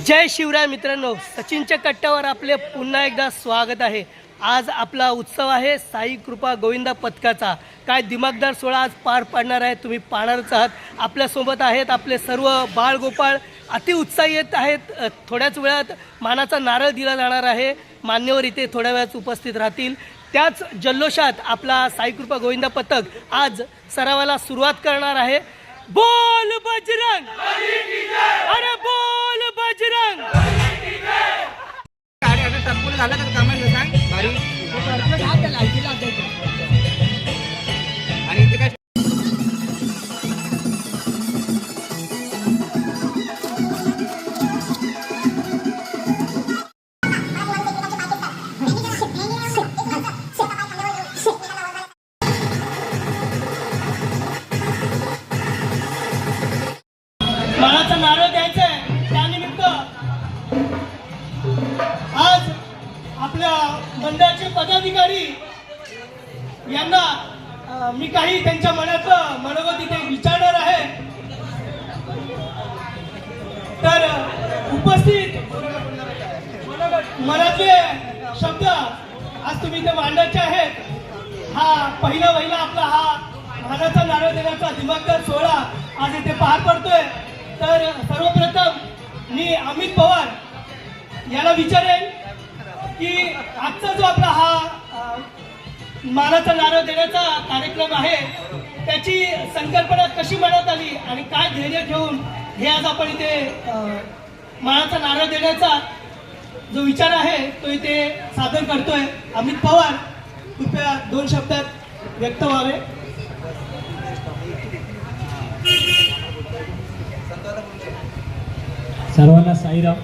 जय शिवराय मित्रांनो, सचिनच्या कट्ट्यावर आपले पुन्हा एकदा स्वागत आहे। आज आपला उत्सव आहे साई कृपा गोविंदा पथकाचा। काय दिमागदार सोहळा आज पार पाडणार आहे, तुम्ही पाहणारच आहात। आपल्यासोबत आहेत आपले सर्व बाळगोपाळ, अति उत्साही आहेत। थोड्याच वेळात मानाचा नारळ दिला जाणार आहे। मान्यवर इथे थोड्या वेळात उपस्थित राहतील। त्याच जल्लोषात आपला साई कृपा गोविंदा पथक आज सरावाला सुरुवात करणार आहे। बोल बजरंग, अरे बोल बजरंग। अरे आता टप्पून झालं तर कामाला सांग भारी आणि इथे काय मानाचा नारळ द्यायचा आहे। त्यानिमित्त आज आपल्या मंडळाचे पदाधिकारी यांना मी काही त्यांच्या मनाचं मनोगत इथे विचारणार आहे। तर उपस्थित मनातले शब्द आज तुम्ही इथे मांडायचे आहेत। हा पहिला आपला हा मानाचा नारळ देण्याचा दिमागदार सोहळा आज इथे पार पडतोय। तर सर्वप्रथम मी अमित पवार याला विचारेन की आजचा जो आपला हा मानाचा नारळ देण्याचा कार्यक्रम आहे त्याची संकल्पना कशी मनात आली आणि काय ध्येय घेऊन हे आज आपण इथे मानाचा नारळ देण्याचा जो विचार आहे तो इथे सादर करतोय। अमित पवार कृपया 2 शब्दात व्यक्त व्हावे। सर्वांना साईराम।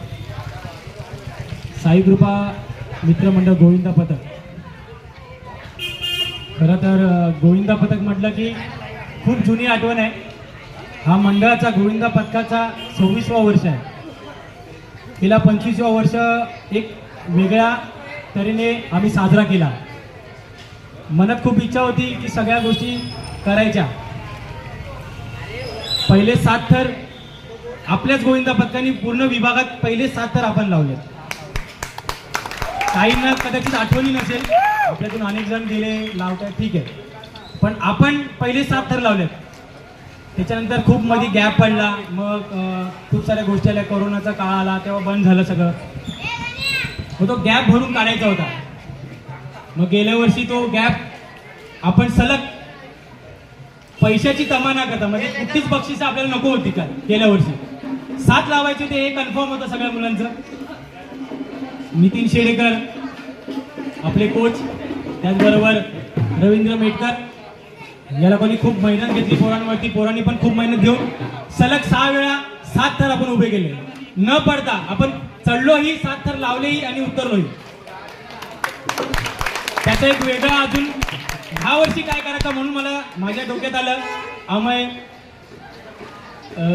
साई कृपा मित्रमंडळ गोविंदा पथक, खरं तर गोविंदा पथक म्हटलं की खूप जुनी आठवण आहे। हा मंडळाचा गोविंदा पथकाचा 26वा वर्ष आहे। गेला 25वा वर्ष एक वेगळ्या तऱ्हेने आम्ही साजरा केला। मनात खूप इच्छा होती की सगळ्या गोष्टी करायच्या। पहिले 7 थर आपल्याच गोविंदा पथकाने पूर्ण विभागात पहिले 7 थर आपण लावले। काहींना कदाचित आठवणी नसेल, आपल्यातून अनेक जण गेले लावतात, ठीक आहे, पण आपण पहिले 7 थर लावलेत। त्याच्यानंतर खूप मध्ये गॅप पडला, मग खूप साऱ्या गोष्टी आल्या, कोरोनाचा काळ आला तेव्हा बंद झालं सगळं। मग तो गॅप भरून काढायचा होता। मग गेल्या वर्षी तो गॅप आपण सलग पैशाची तमा न करता, म्हणजे कुठलीच बक्षिसं आपल्याला नको होती का गेल्या वर्षी 7 लावायचे होते, हे कन्फर्म होतं सगळ्या मुलांचं। नितीन शेडेकर आपले कोच, त्याचबरोबर रवींद्र मेटकर याला कोणी खूप मेहनत घेतली पोरांवरती। पोरांनी पण खूप मेहनत घेऊन सलग 6 वेळा 7 थर आपण उभे केले न पडता। आपण चढलोही, 7 थर लावलेही आणि उतरलोही। त्याचा एक वेगळा अजून ह्या वर्षी काय करायचं म्हणून मला माझ्या डोक्यात आलं। अमय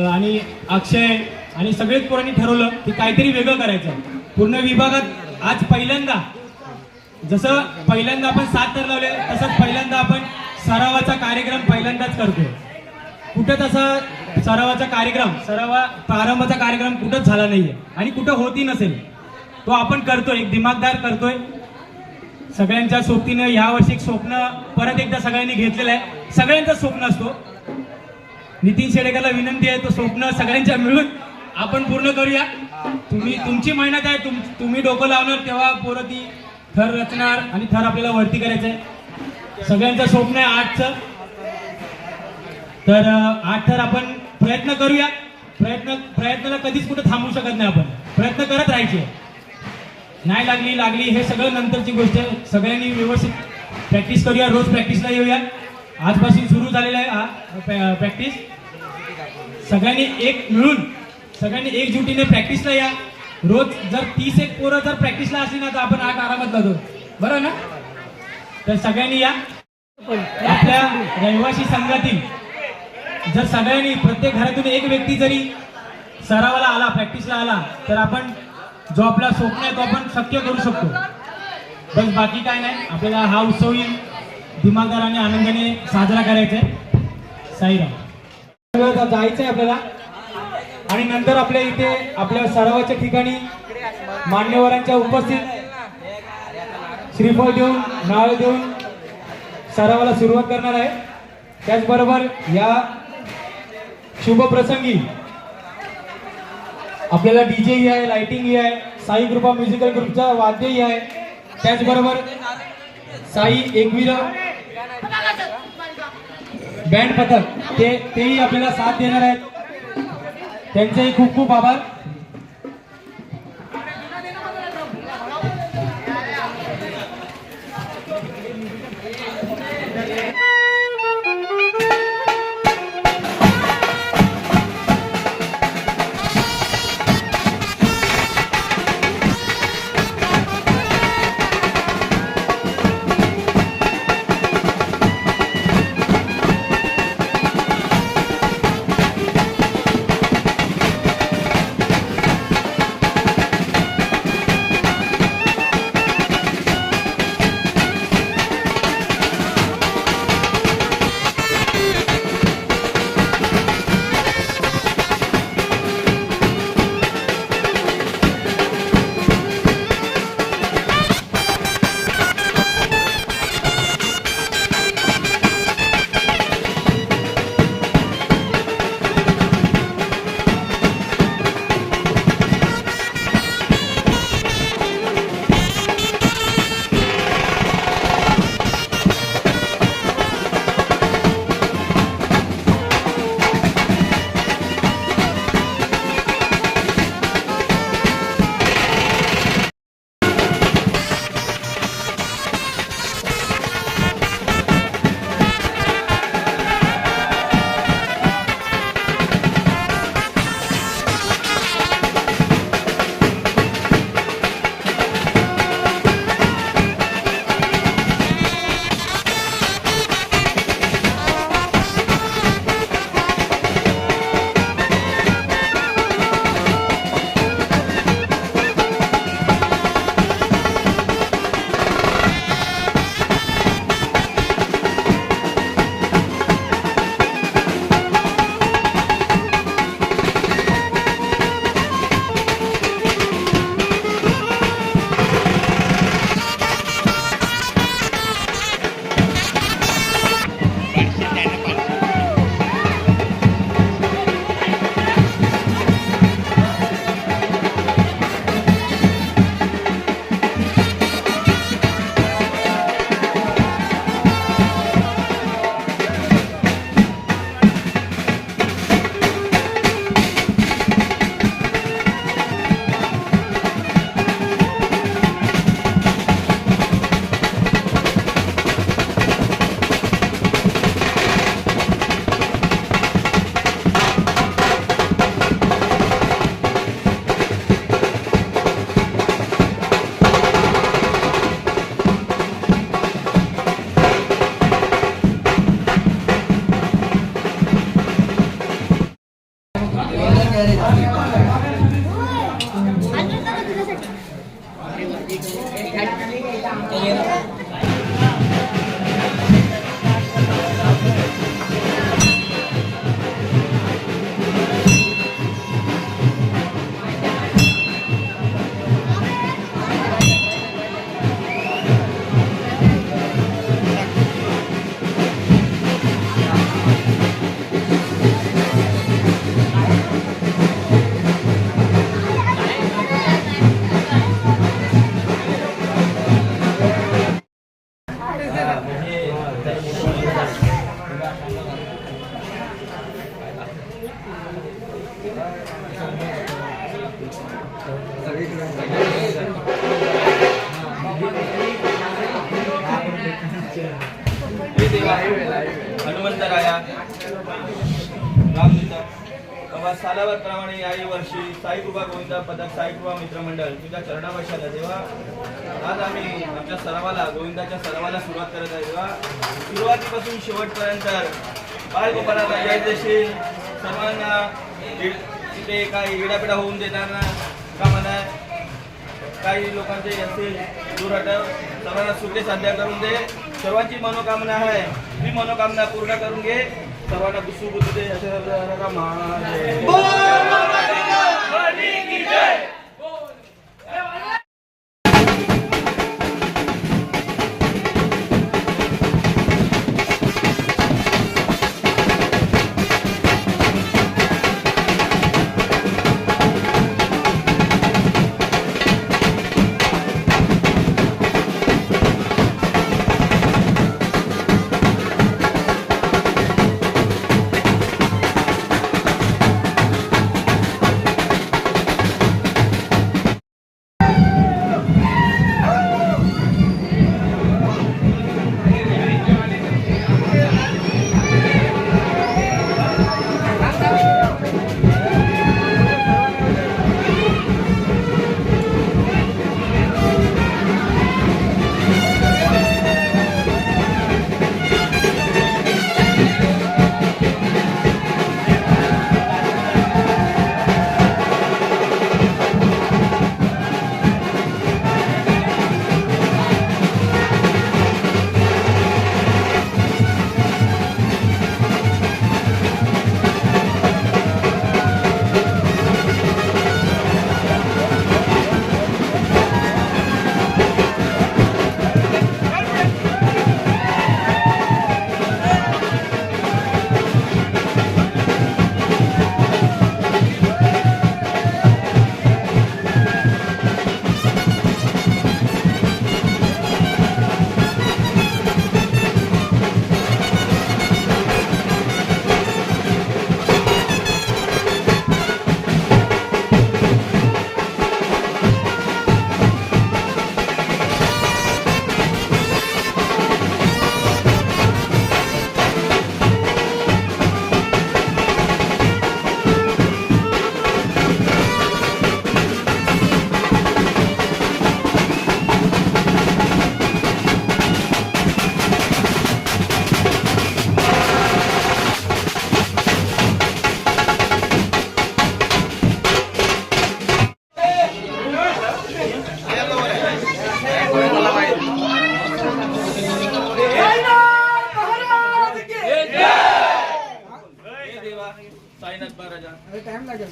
आणि अक्षय आणि सगळेच पोरांनी ठरवलं की काहीतरी वेगळं करायचं पूर्ण विभागात। आज पहिल्यांदा, जसं पहिल्यांदा आपण 7 थर लावले तसंच पहिल्यांदा आपण सरावाचा कार्यक्रम पहिल्यांदाच करतोय। कुठं तसा सरावाचा कार्यक्रम, प्रारंभाचा कार्यक्रम कुठंच झाला नाहीये आणि कुठं होती नसेल, तो आपण करतोय, एक दिमागदार करतोय। सगळ्यांच्या सोबतीनं यावर्षी एक स्वप्न परत एकदा सगळ्यांनी घेतलेलं आहे। सगळ्यांचं स्वप्न असतो। नितीन शेडेकरला विनंती आहे, तो स्वप्न सगळ्यांच्या मिळून आपण पूर्ण करूया। तुमची मेहनत आहे, तुम्ही डोकं लावणार तेव्हा पोरं ती थर रचणार आणि थर आपल्याला वरती करायचं आहे। सगळ्यांचं स्वप्न आहे 8चं, तर 8 थर आपण प्रयत्न करूया। प्रयत्नाला कधीच कुठं थांबू शकत नाही, आपण प्रयत्न करत राहायचे। नाही लागली हे सगळं नंतरची गोष्ट आहे। सगळ्यांनी व्यवस्थित प्रॅक्टिस करूया, रोज प्रॅक्टिसला येऊया। आजपासून सुरू झालेला आहे हा प्रॅक्टिस। सगळ्यांनी सगळ्यांनी एकजुटीने प्रॅक्टिसला या। रोज जर 30 पोरं जर प्रॅक्टिसला असली ना तर आपण आरामात जातो, बरं ना? तर सगळ्यांनी या। आपल्या रहिवासी संघातील जर सगळ्यांनी, प्रत्येक घरातून एक व्यक्ती जरी सरावाला आला, प्रॅक्टिसला आला, तर आपण जो आपला स्वप्न आहे तो आपण शक्य करू शकतो। बस बाकी काय नाही, आपल्याला हा उत्सव दिमागदार आणि आनंदाने साजरा करायचा आहे। साईराम। जायचंय आपल्याला। आणि नंतर आपल्या इथे आपल्या सरावाच्या ठिकाणी मान्यवरांच्या उपस्थित श्रीफळ देऊन नारळ देऊन सरावाला सुरुवात करणार आहे. त्याचबरोबर या शुभ प्रसंगी आपल्याला डीजे ही आहे, लाइटिंग ही आहे, साई कृपा म्युझिकल ग्रुपचा वाद्यही आहे. त्याचबरोबर साई एकवीर बँड पथक तेही आपल्याला साथ देणार आहेत. त्यांचेही खूप खूप आभार. हनुमंतराया रामदूत बाबा सालावरप्रमाणे याही वर्षी साईकृपा गोविंदा पदक साईकृपा मित्रमंडळ तुझ्या चरणावशाला जेव्हा आज आम्ही आमच्या सरावाला गोविंदाच्या सरावाला सुरुवात करत आहे तेव्हा सुरुवातीपासून शेवटपर्यंत बाळगोपाळाला जय देशील सर्वांना तिथे काही इडापिडा होऊन देताना का म्हणा काही लोकांचे असतील दूरहटव सर्वांना सुखे साध्य करून दे. सर्वांची मनोकामना आहे ती मनोकामना पूर्ण करून घे. सर्वांना सुख दे.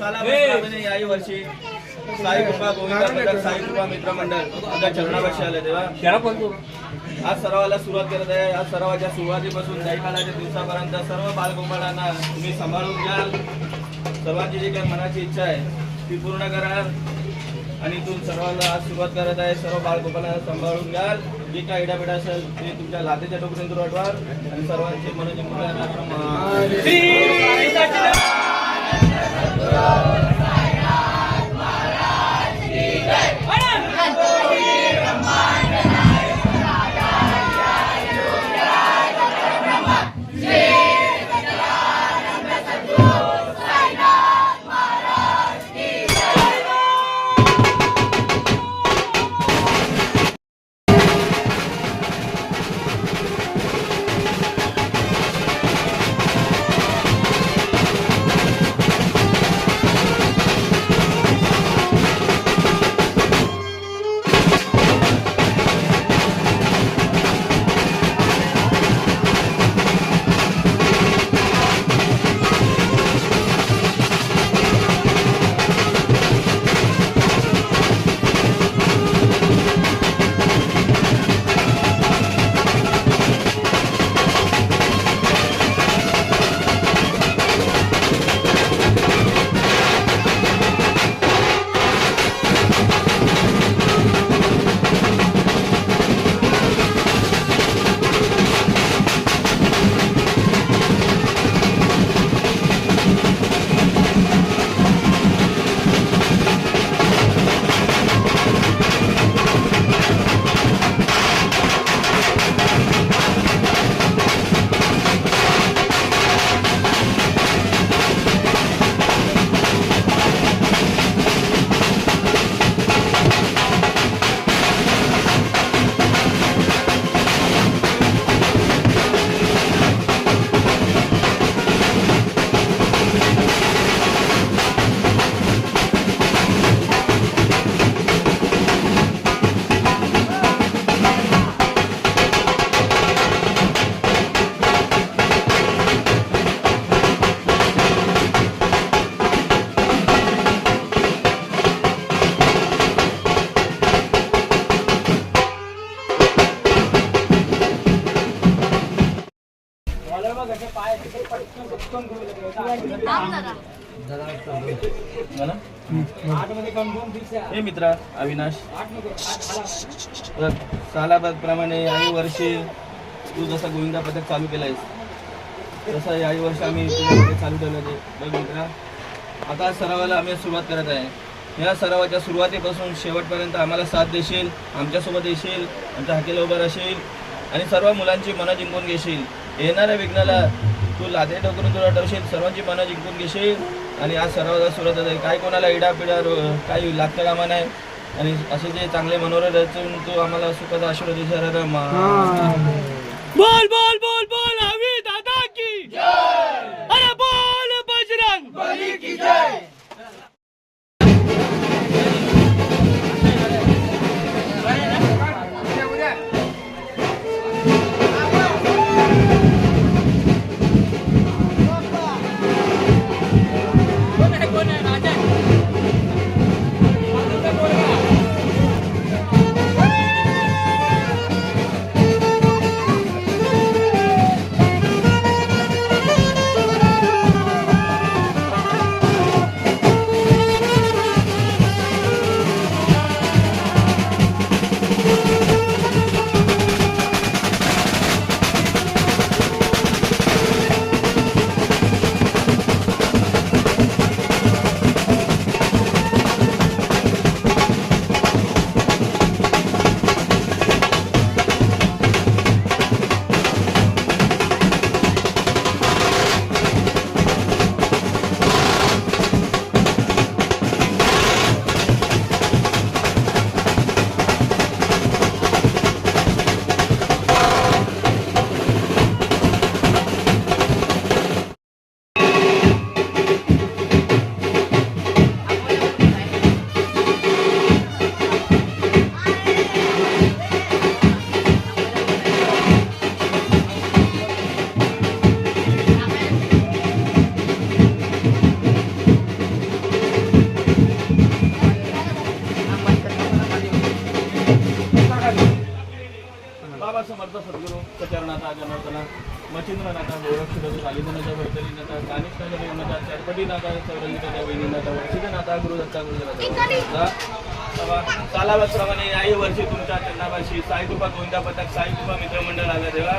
सालाप्रमाणे याही वर्षी साई कृपा गोविंदा पदक साई कृपा मित्र मंडळ तुझ्या चरणापाशी आले तेव्हा आज सरावाला सुरुवात करत आहे. आज सरावाच्या सुरुवातीपासून जायकालाच्या दिवसापर्यंत सर्व बालगोपाळांना तुम्ही सांभाळून घ्याल. सर्वांची जी काही मनाची इच्छा आहे ती पूर्ण कराल आणि इथून सर्वांना आज सुरुवात करत आहे. सर्व बालगोपाळांना सांभाळून घ्याल. जे काही इडापिडा असेल ते तुमच्या लातेच्या टोकरीतून वाटवाल आणि सर्वांची मन जिंकून हे मित्रा अविनाश सालाप्रमाणे याही वर्षी तू जसं गोविंदा पदक चालू केलंयस तसं याही वर्षी आम्ही तुझ्याकडे चालू ठेवलं ते बघ मित्रा. आता सरावाला आम्ही सुरुवात करत आहे. या सरावाच्या सुरुवातीपासून शेवटपर्यंत आम्हाला साथ देशील, आमच्यासोबत येशील, आमच्या हाकेला उभं राहशील आणि सर्व मुलांची मनं जिंकून घेशील. येणाऱ्या विघ्नाला तू लादे ठोकरून तुला ठरशील, सर्वांची मनं जिंकून घेशील आणि आज सरावाचा सुरुवात आहे. काय कोणाला इडापिडा काही लागतं कामा नाही आणि असे जे चांगले मनोरथ रचून तू आम्हाला सुखाचा आशीर्वाद देशाला बोल बोल बोल बोल हवी दादा की जय. अरे बोल बजरंग बली की जय. नाता जनार्दना मचिंद्र नाता गौरव शिरोजी कालिदानाच्या भरतरी नाता कानिष्ठाच्या नाता चरपटी नाता सौरंगीच्या वहिनी नाता वर्षित नाता गुरुदत्ता गुरुदत्ता सालावतप्रमाणे याही वर्षी तुमच्या चंदाबाशी साईकृपा गोविंदा पथक साईकृपा मित्रमंडळ आलं तेव्हा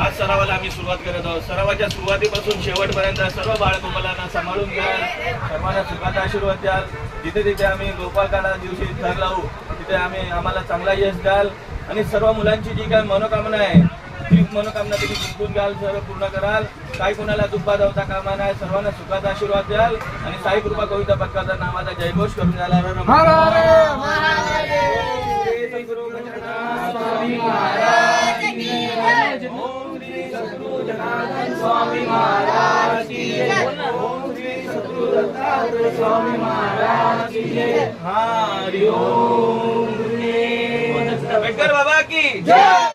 आज सरावाला आम्ही सुरुवात करत आहोत. सरावाच्या सुरुवातीपासून शेवटपर्यंत सर्व बाळगोपालांना सांभाळून घ्याल, सर्वांना सुखाचा आशीर्वाद द्याल. जिथे जिथे आम्ही गोपाळकाला दिवशी थर लावू तिथे आम्हाला चांगला यश द्याल आणि सर्व मुलांची जी काही मनोकामना आहे ती मनोकामना तुम्ही जिंकून घ्याल, सर्व पूर्ण कराल. काही कोणाला दुःखात होता कामा नाही, सर्वांना सुखाचा आशीर्वाद द्याल आणि साई कृपा गोविंदा पथकाचा नावाचा जयघोष करून द्याल. स्वामी महाराज की जय. ओम श्री सद्गुरु दत्तात्रेय स्वामी महाराज की जय. हरि ओम. अंबेडकर बाबा की जय.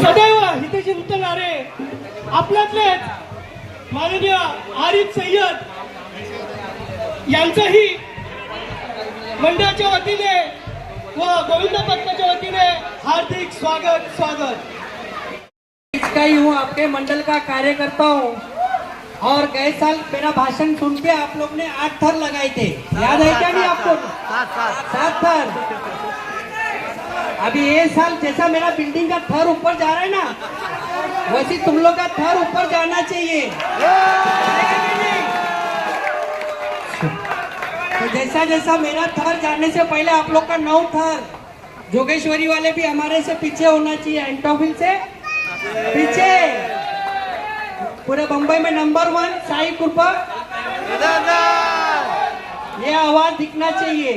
सदैव हिते चिंतणारे आपल्यातलेच माननीय आरिफ सय्यद यांचंही मंडळाच्या वतीने व गोविंद पथकाच्या वतीने हार्दिक स्वागत. इसका ही हूँ, आपके मंडल का कार्यकर्ता हूँ और गए साल मेरा भाषण सुन के आप लोग ने 8 थर लगाए थे, याद है क्या? नहीं आपको 7 थर. अभी ये साल जैसा मेरा बिल्डिंग का थर ऊपर जा रहा है ना, वैसे तुम लोग का थर ऊपर जाना चाहिए. तो जैसा जैसा मेरा थर जाने से पहले आप लोग का 9 थर, जोगेश्वरी वाले भी हमारे से पीछे होना चाहिए, एंटोफिल से पीछे. पूरे बंबई में नंबर 1 साई कृपा, ये आवाज दिखना चाहिए.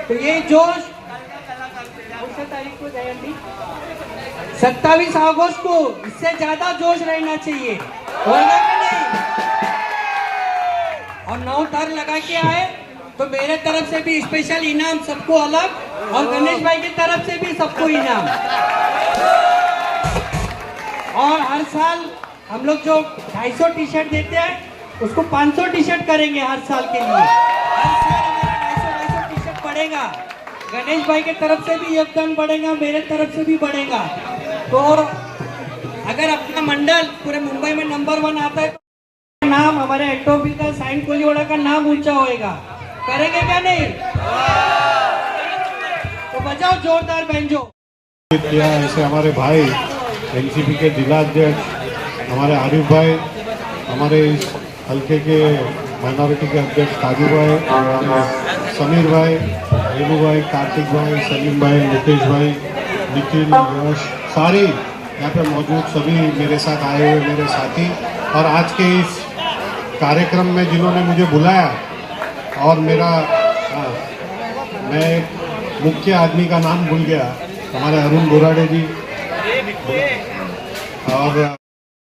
तो ये जोश 27 अगस्त को इससे ज्यादा जोश रहना चाहिए, होगा कि नहीं? और 9 थर लगा के आए तो मेरे तरफ से भी स्पेशल इनाम सबको अलग, और गणेश भाई की तरफ से भी सबको इनाम. और हर साल हम लोग जो 250 टी शर्ट देते हैं उसको 500 टी शर्ट करेंगे हर साल के लिए. हर साल हमारा 250 टी शर्ट पड़ेगा. गणेश भाई के तरफ से भी योगदान बढ़ेगा, मेरे तरफ से भी बढ़ेगा। तो अगर अपना मंडल पूरे मुंबई में नंबर 1 आता है तो नाम हमारे एटोपी का साइन कोलीवाड़ा का नाम ऊंचा होएगा। करेंगे क्या नहीं? तो बजाओ जोरदार बैंजो। किया ऐसे हमारे भाई एनसीपी के जिला अध्यक्ष हमारे आरिफ भाई, हमारे इस हल्के के माइनॉरिटी के अध्यक्ष काजू भाई, समीर भाई, रेनू भाई, कार्तिक भाई, सलीम भाई, नितेश भाई, निखिल, यश, सारी यहाँ पे मौजूद सभी मेरे साथ आए हुए मेरे साथी, और आज के इस कार्यक्रम में जिन्होंने मुझे बुलाया, और मेरा मैं मुख्य आदमी का नाम भूल गया, हमारे अरुण बोराडे जी, और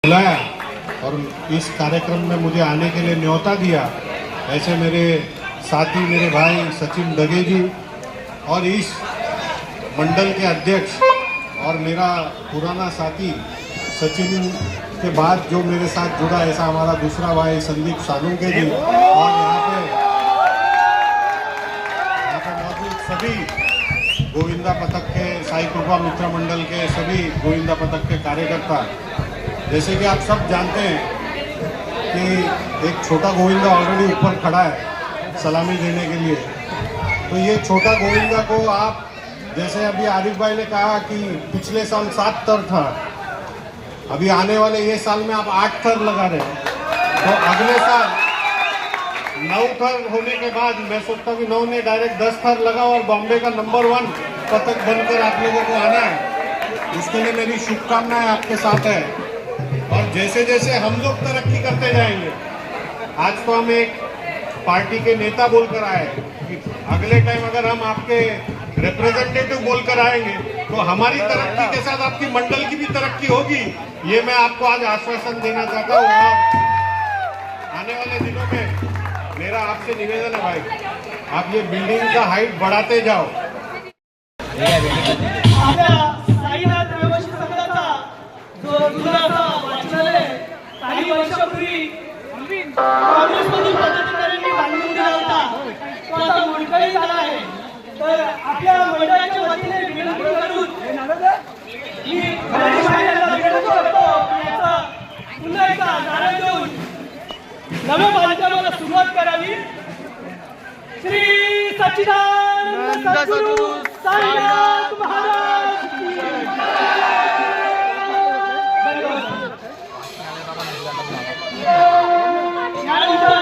बुलाया और इस कार्यक्रम में मुझे आने के लिए न्योता दिया। ऐसे मेरे साथी मेरे भाई सचिन दगे जी, और इस मंडल के अध्यक्ष और मेरा पुराना साथी सचिन के बाद जो मेरे साथ जुड़ा ऐसा हमारा दूसरा भाई संदीप सालुंके जी, और यहाँ पे मौजूद सभी गोविंदा पथक के साई कृपा मित्र मंडल के सभी गोविंदा पथक के कार्यकर्ता। जैसे कि आप सब जानते हैं कि एक छोटा गोविंदा ऑलरेडी ऊपर खड़ा है सलामी देने के लिए, तो ये छोटा गोविंदा को आप, जैसे अभी आरिफ भाई ने कहा कि पिछले साल 7 थर था, अभी आने वाले ये साल में आप 8 थर लगा रहे हैं, तो अगले साल 9 थर होने के बाद मैं सोचता हूँ कि 9 ने डायरेक्ट 10 थर लगा और बॉम्बे का नंबर 1 पतक बनकर आप लोगों को आना है। उसके लिए मेरी शुभकामनाएं आपके साथ है, और जैसे जैसे हम लोग तरक्की करते जाएंगे, आज तो हम एक पार्टी के नेता बोलकर आए कि अगले टाइम अगर हम आपके रिप्रेजेंटेटिव बोलकर आएंगे तो हमारी तरक्की के साथ आपकी मंडल की भी तरक्की होगी, ये मैं आपको आज आश्वासन देना चाहता हूँ। और आने वाले दिनों में मेरा आपसे निवेदन है भाई, आप ये बिल्डिंग का हाइट बढ़ाते जाओ। आपल्या साईनाथ रहिवासी संघाचा जो जुनाचा वाचनालय काही वर्षापूर्वी काँग्रेसमधील पदाधिकाऱ्यांनी बांधून दिला होता, तो आता मोडकळीत आला आहे। तर आपल्या मंडळाच्या वतीने विनंती करून मी गणेश भाई यांना विनंती करतो की याचा पुन्हा एकदा नारा देऊन नव्या बांधकामाला सुरुवात करावी। श्री सच्चिदानंद सद्गुरु साईनाथ महाराज की यानंतर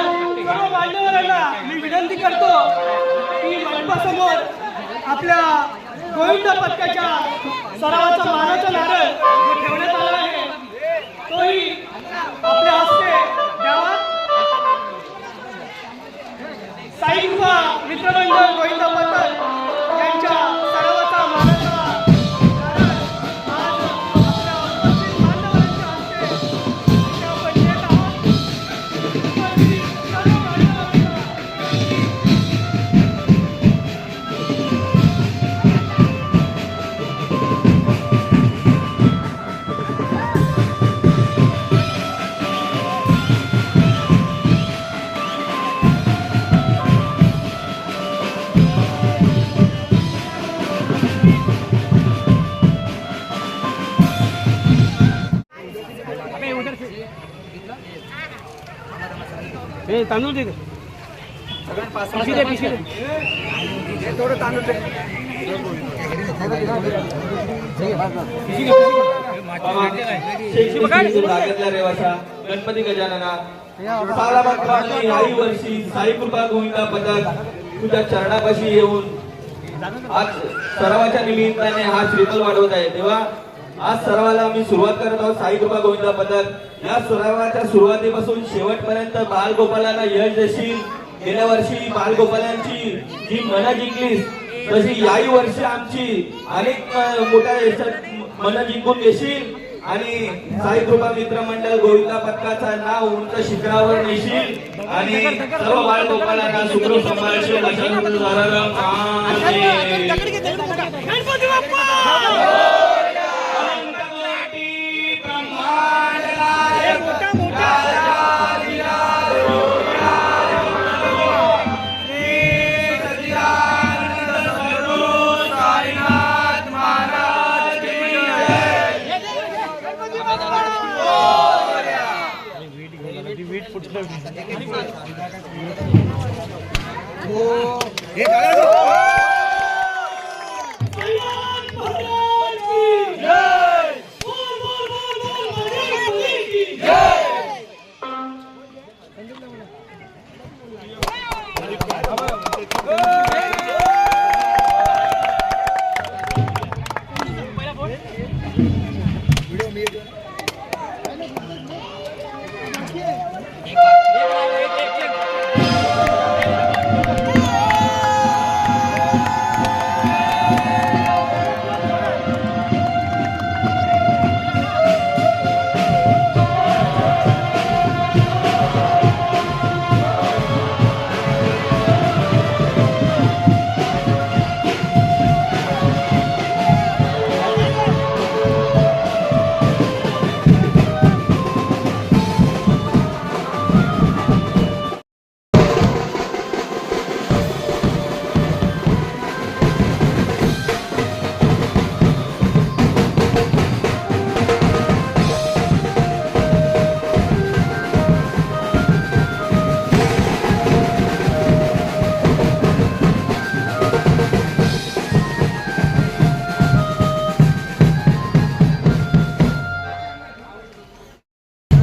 सर्व मान्यवरांना मी विनंती करतो की मंडपासमोर आपल्या गोविंद पथकाच्या सरावाचा मानाचा नारळ जो ठेवण्यात आला आहे तोही आपल्या हस्ते द्यावा। साई कृपा मित्रमंडळ गोविंद पथक यांच्या सरावाचा मानाचा नारळ आज आपल्या उपस्थित मान्यवरांच्या हस्ते आपण देत आहोत। उपस्थित सर्व मान्यवरांना तांदूळ दे पिशवी दे थोडं तांदूळ दे। भागातल्या रेवाशा गणपती गजानना सालाबाद याही वर्षी साई कृपा गोविंदा पथक तुझ्या चरणापाशी येऊन आज सरावाच्या निमित्ताने हा श्रीफल वाढवत आहे। तेव्हा आज सरावाला आम्ही सुरुवात करत आहोत। साई कृपा गोविंदा पथक या सरावाच्या सुरुवातीपासून शेवटपर्यंत बालगोपालांना यश देशील। गेल्या वर्षी बालगोपालांची जी मनं जिंकलीस तशी याही वर्षी आमची अनेक मोठ्या यशात मनं जिंकून घेशील आणि साई कृपा मित्र मंडळ गोविंदा पथकाचं नाव उंच शिखरावर नेशील आणि सर्व बालगोपालांना सुखरूप सांभाळशील अशा गणपती बाप्पा मोठा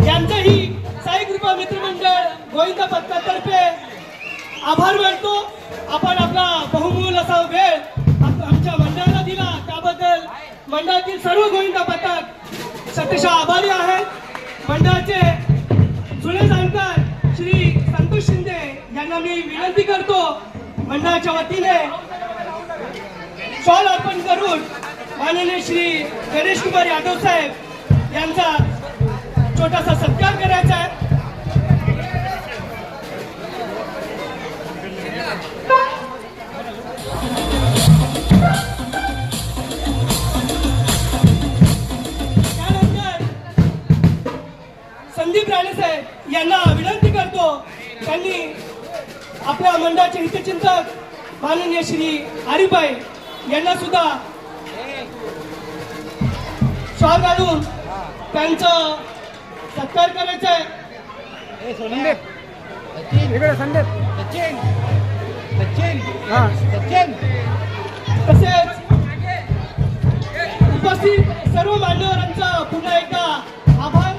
यांचंही साई कृपा मित्रमंडळ गोविंदा पथकातर्फे आभार मानतो. आपण आपला बहुमूल असा वेळ आमच्या मंडळाला दिला त्याबद्दल मंडळातील सर्व गोविंदा पथक सत्यशः आभारी आहेत. मंडळाचे जुने जाणकार श्री संतोष शिंदे यांना मी विनंती करतो मंडळाच्या वतीने शॉल अर्पण करून माननीय श्री गणेश कुमार यादव साहेब यांचा छोटासा सत्कार करायचा आहे. त्यानंतर संदीप राणे साहेब यांना विनंती करतो त्यांनी आपल्या मंडळाचे हितचिंतक माननीय श्री हरिभाई यांना सुद्धा शॉल घालून त्यांचं सत्कार करायचा आहे. तसेच उपस्थित सर्व मान्यवरांचा पुन्हा एकदा आभार.